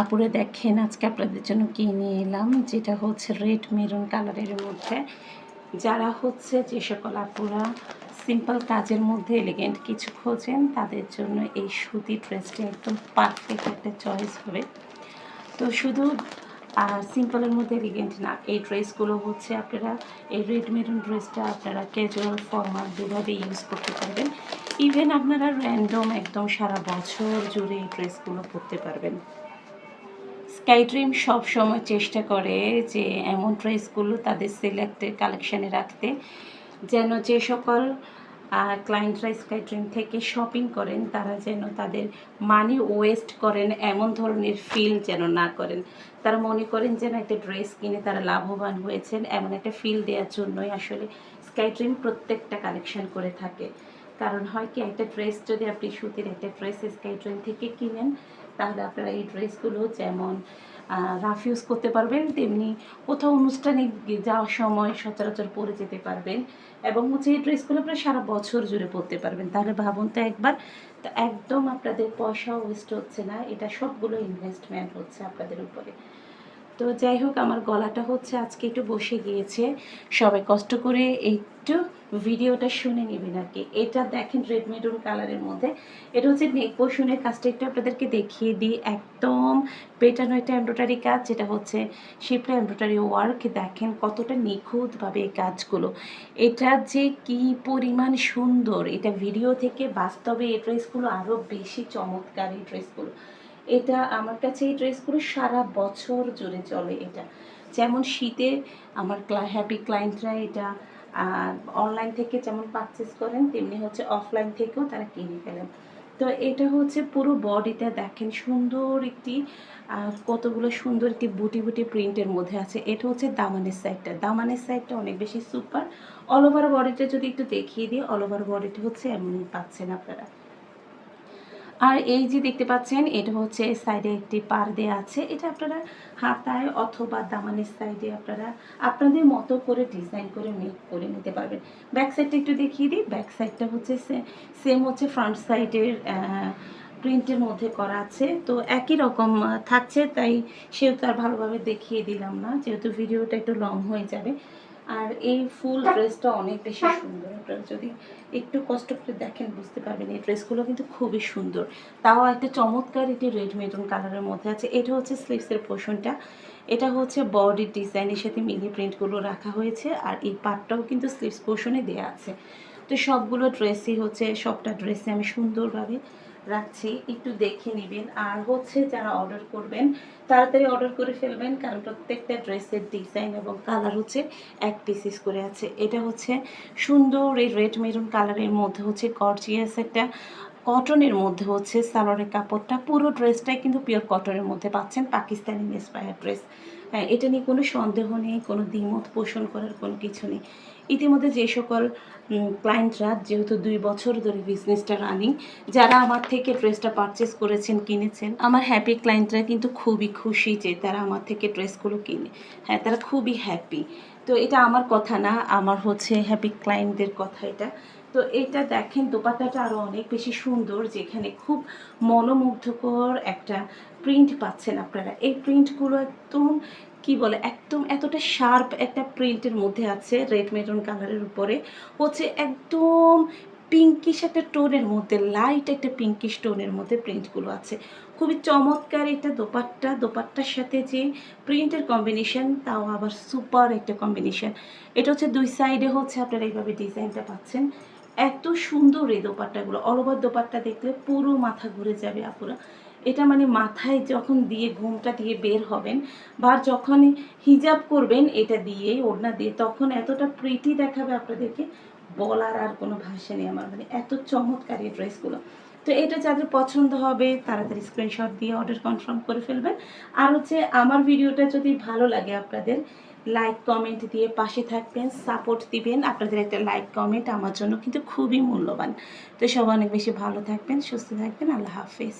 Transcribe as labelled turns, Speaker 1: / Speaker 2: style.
Speaker 1: আপুরা দেখেন আজকে আপনাদের জন্য কি নিয়ে এলাম, যেটা হচ্ছে রেড মেরুন কালারের মধ্যে। যারা হচ্ছে যে সকল আপুরা সিম্পল কাজের মধ্যে এলিগেন্ট কিছু খোঁজেন তাদের জন্য এই সুতি ড্রেসটা একদম পারফেক্ট একটা চয়েস হবে। তো শুধু সিম্পলের মধ্যে এলিগেন্ট না, এই ড্রেসগুলো হচ্ছে আপনারা এই রেড মেরুন ড্রেসটা আপনারা ক্যাজুয়াল ফর্মাল দুভাবে ইউজ করতে পারবেন। ইভেন আপনারা র্যান্ডম একদম সারা বছর জুড়ে এই ড্রেসগুলো পরতে পারবেন। স্কাই ড্রিম সব সময় চেষ্টা করে যে এমন ড্রেসগুলো তাদের সিলেক্টেড কালেকশানে রাখতে, যেন যে সকল ক্লায়েন্টরা স্কাই ড্রিম থেকে শপিং করেন তারা যেন তাদের মানি ওয়েস্ট করেন এমন ধরনের ফিল যেন না করেন। তারা মনে করেন যেন একটা ড্রেস কিনে তারা লাভবান হয়েছেন, এমন একটা ফিল দেওয়ার জন্যই আসলে স্কাই ড্রিম প্রত্যেকটা কালেকশান করে থাকে। কারণ হয় কি, একটা ড্রেস যদি আপনি সুতির একটা ড্রেস স্কাই ড্রিম থেকে কিনেন তাহলে আপনারা এই ড্রেসগুলো যেমন রাফ ইউজ করতে পারবেন, তেমনি কোথাও অনুষ্ঠানে যাওয়ার সময় সচরাচর পরে যেতে পারবেন এবং হচ্ছে এই ড্রেসগুলো আপনারা সারা বছর জুড়ে পরতে পারবেন। তাহলে ভাবুন তো একবার, তো একদম আপনাদের পয়সা ওয়েস্ট হচ্ছে না, এটা সবগুলো ইনভেস্টমেন্ট হচ্ছে আপনাদের উপরে। তো যাই হোক, আমার গলাটা হচ্ছে আজকে একটু বসে গিয়েছে, সবাই কষ্ট করে একটু ভিডিওটা শুনে নেবেন আর কি। এটা দেখেন রেড মেরুন কালারের মধ্যে, এটা হচ্ছে নেক পোর্শনের কাজটা একটু আপনাদেরকে দেখিয়ে দিই। একদম পেটানো একটা এমব্রয়ডারি কাজ, যেটা হচ্ছে শিপটা এমব্রয়ডারি ওয়ার্ক। দেখেন কতটা নিখুঁতভাবে এই কাজগুলো, এটা যে কি পরিমাণ সুন্দর, এটা ভিডিও থেকে বাস্তবে এই ড্রেসগুলো আরও বেশি চমৎকার। এই ড্রেসগুলো, এটা আমার কাছে এই ড্রেসগুলো সারা বছর জুড়ে চলে। এটা যেমন শীতে আমার হ্যাপি ক্লায়েন্টরা এটা অনলাইন থেকে যেমন পারচেস করেন, তেমনি হচ্ছে অফলাইন থেকেও তারা কিনে ফেলেন। তো এটা হচ্ছে পুরো বডিতে দেখেন সুন্দর একটি কতগুলো সুন্দর একটি বুটি বুটি প্রিন্টের মধ্যে আছে। এটা হচ্ছে দামানের সাইডটা, দামানের সাইডটা অনেক বেশি সুপার। অল ওভার বডিটা যদি একটু দেখিয়ে দিই, অল ওভার বডিটা হচ্ছে এমনই পাচ্ছেন আপনারা। আর এই যে দেখতে পাচ্ছেন, এটা হচ্ছে সাইডে একটি পার দেওয়া আছে, এটা আপনারা হাতায় অথবা দামানের সাইডে আপনারা আপনাদের মতো করে ডিজাইন করে মেক করে নিতে পারবেন। ব্যাক সাইডটা একটু দেখিয়ে দিই। ব্যাক সাইডটা হচ্ছে সেম হচ্ছে ফ্রন্ট সাইডের প্রিন্টের মধ্যে করা আছে, তো একই রকম থাকছে, তাই সেহেতু আর ভালোভাবে দেখিয়ে দিলাম না, যেহেতু ভিডিওটা একটু লং হয়ে যাবে। আর এই ফুল ড্রেসটা অনেক বেশি সুন্দর, আপনারা যদি একটু কষ্ট করে দেখেন বুঝতে পারবেন এই ড্রেসগুলো কিন্তু খুবই সুন্দর। তাও একটা চমৎকার একটি রেড মেরুন কালারের মধ্যে আছে। এটা হচ্ছে স্লিভসের পোর্শনটা, এটা হচ্ছে বডির ডিজাইনের সাথে মিলিয়ে প্রিন্টগুলো রাখা হয়েছে, আর এই পার্টটাও কিন্তু স্লিভস পোর্শনে দেওয়া আছে। তো সবগুলো ড্রেসই হচ্ছে, সবটা ড্রেসে আমি সুন্দরভাবে রাখছি, একটু দেখে নেবেন। আর হচ্ছে যারা অর্ডার করবেন তাড়াতাড়ি অর্ডার করে ফেলবেন, কারণ প্রত্যেকটা ড্রেসের ডিজাইন এবং কালার হচ্ছে এক পিসিস করে আছে। এটা হচ্ছে সুন্দর এই রেড মেরুন কালারের মধ্যে হচ্ছে গর্জিয়াস একটা কটনের মধ্যে হচ্ছে সালোয়ারের কাপড়টা, পুরো ড্রেসটাই কিন্তু পিওর কটনের মধ্যে পাচ্ছেন, পাকিস্তানি ইন্সপায়ার ড্রেস। হ্যাঁ, এটা নিয়ে কোনো সন্দেহ নেই, কোনো দ্বিমত পোষণ করার কোনো কিছু নেই। ইতিমধ্যে যে সকল ক্লায়েন্টরা যেহেতু 2 বছর ধরে বিজনেসটা রানিং, যারা আমার থেকে ড্রেসটা পারচেস করেছেন, কিনেছেন, আমার হ্যাপি ক্লায়েন্টরা কিন্তু খুবই খুশি যে তারা আমার থেকে ড্রেসগুলো কিনে। হ্যাঁ, তারা খুবই হ্যাপি। তো এটা আমার কথা না, আমার হচ্ছে হ্যাপি ক্লায়েন্টদের কথা এটা। তো এইটা দেখেন দোপাট্টাটা আরও অনেক বেশি সুন্দর, যেখানে খুব মনোমুগ্ধকর একটা প্রিন্ট পাচ্ছেন আপনারা। এই প্রিন্টগুলো একদম কি বলে, একদম এতটা শার্প একটা প্রিন্টের মধ্যে আছে, রেড মেরুন কালারের উপরে হচ্ছে একদম পিঙ্কিশ একটা টোনের মধ্যে, লাইট একটা পিঙ্কিশ টোনের মধ্যে প্রিন্টগুলো আছে। খুবই চমৎকার এটা দোপাট্টা, দোপাট্টার সাথে যে প্রিন্টের কম্বিনেশন, তাও আবার সুপার একটা কম্বিনেশন। এটা হচ্ছে দুই সাইডে হচ্ছে আপনারা এইভাবে ডিজাইনটা পাচ্ছেন। এত সুন্দর এই দোপাট্টাগুলো, অল ওভার দোপাট্টা দেখলে পুরো মাথা ঘুরে যাবে আপুরা। এটা মানে মাথায় যখন দিয়ে ঘুমটা দিয়ে বের হবেন বা যখন হিজাব করবেন এটা দিয়েই, ওড়না দিয়ে, তখন এতটা প্রিটি দেখাবে আপনাদেরকে, বলার আর কোনো ভাষা নেই আমার, মানে এত চমৎকার এই ড্রেসগুলো। তো এটা যাদের পছন্দ হবে তাড়াতাড়ি স্ক্রিনশট দিয়ে অর্ডার কনফার্ম করে ফেলবেন। আর হচ্ছে আমার ভিডিওটা যদি ভালো লাগে আপনাদের, লাইক কমেন্ট দিয়ে পাশে থাকবেন, সাপোর্ট দিবেন। আপনাদের একটা লাইক কমেন্ট আমার জন্য কিন্তু খুবই মূল্যবান। তো সবাই অনেক বেশি ভালো থাকবেন, সুস্থ থাকবেন। আল্লাহ হাফেজ।